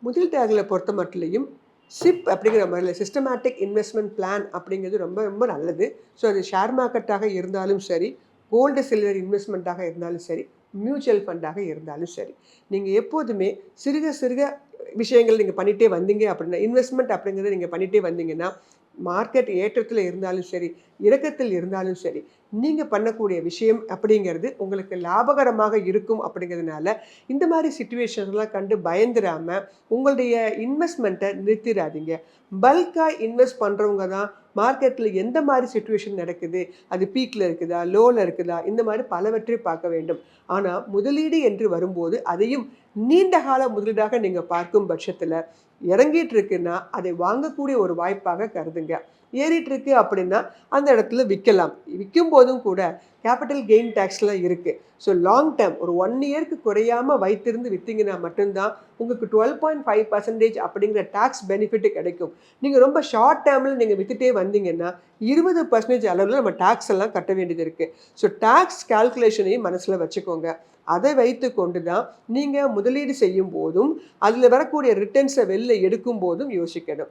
முதல் டேக்ல பொறுத்த மட்டும் சிப் அப்படிங்கிற மாதிரி சிஸ்டமேட்டிக் இன்வெஸ்ட்மெண்ட் பிளான் அப்படிங்கிறது ரொம்ப ரொம்ப நல்லது. ஸோ அது ஷேர் மார்க்கெட்டாக இருந்தாலும் சரி, கோல்டு சில்வர் இன்வெஸ்ட்மெண்ட்டாக இருந்தாலும் சரி, மியூச்சுவல் ஃபண்டாக இருந்தாலும் சரி, நீங்கள் எப்போதுமே சிறுக சிறுக விஷயங்கள் நீங்கள் பண்ணிகிட்டே வந்தீங்க அப்படின்னா, இன்வெஸ்ட்மெண்ட் அப்படிங்கிறத நீங்கள் பண்ணிகிட்டே வந்தீங்கன்னா, மார்க்கெட் ஏற்றத்தில் இருந்தாலும் சரி, இறக்கத்தில் இருந்தாலும் சரி, நீங்கள் பண்ணக்கூடிய விஷயம் அப்படிங்கிறது உங்களுக்கு லாபகரமாக இருக்கும் அப்படிங்கிறதுனால, இந்த மாதிரி சிச்சுவேஷன்ஸ்லாம் கண்டு பயந்துராமல் உங்களுடைய இன்வெஸ்ட்மெண்ட்டை நிறுத்திடாதீங்க. பல்காக இன்வெஸ்ட் பண்ணுறவங்க தான் மார்க்கெட்டில் எந்த மாதிரி சிச்சுவேஷன் நடக்குது, அது பீக்கில் இருக்குதா, லோவில் இருக்குதா, இந்த மாதிரி பலவற்றை பார்க்க வேண்டும். ஆனால் முதலீடு என்று வரும்போது அதையும் நீண்ட கால முதலீடாக நீங்கள் பார்க்கும் பட்சத்தில் இறங்கிட்டு இருக்குன்னா அதை வாங்கக்கூடிய ஒரு வாய்ப்பாக கருதுங்க. ஏறிட்டு இருக்கு அப்படின்னா அந்த இடத்துல விற்கலாம். விற்கும் போதும் கூட கேபிட்டல் கெயின் டேக்ஸ்லாம் இருக்குது. ஸோ லாங் டேர்ம் ஒரு 1 இயருக்கு குறையாமல் வைத்திருந்து விற்றீங்கன்னா மட்டும்தான் உங்களுக்கு 12.5% அப்படிங்கிற டேக்ஸ் பெனிஃபிட்டு கிடைக்கும். நீங்கள் ரொம்ப ஷார்ட் டேர்மில் நீங்கள் விற்றுட்டே வந்தீங்கன்னா 20% அளவில் நம்ம டேக்ஸ் எல்லாம் கட்ட வேண்டியது இருக்குது. ஸோ டேக்ஸ் கால்குலேஷனையும் மனசில் வச்சுக்கோங்க. அதை வைத்து கொண்டு தான் நீங்கள் முதலீடு செய்யும் போதும் அதில் வரக்கூடிய ரிட்டர்ன்ஸை வெளில எடுக்கும் போதும் யோசிக்கணும்.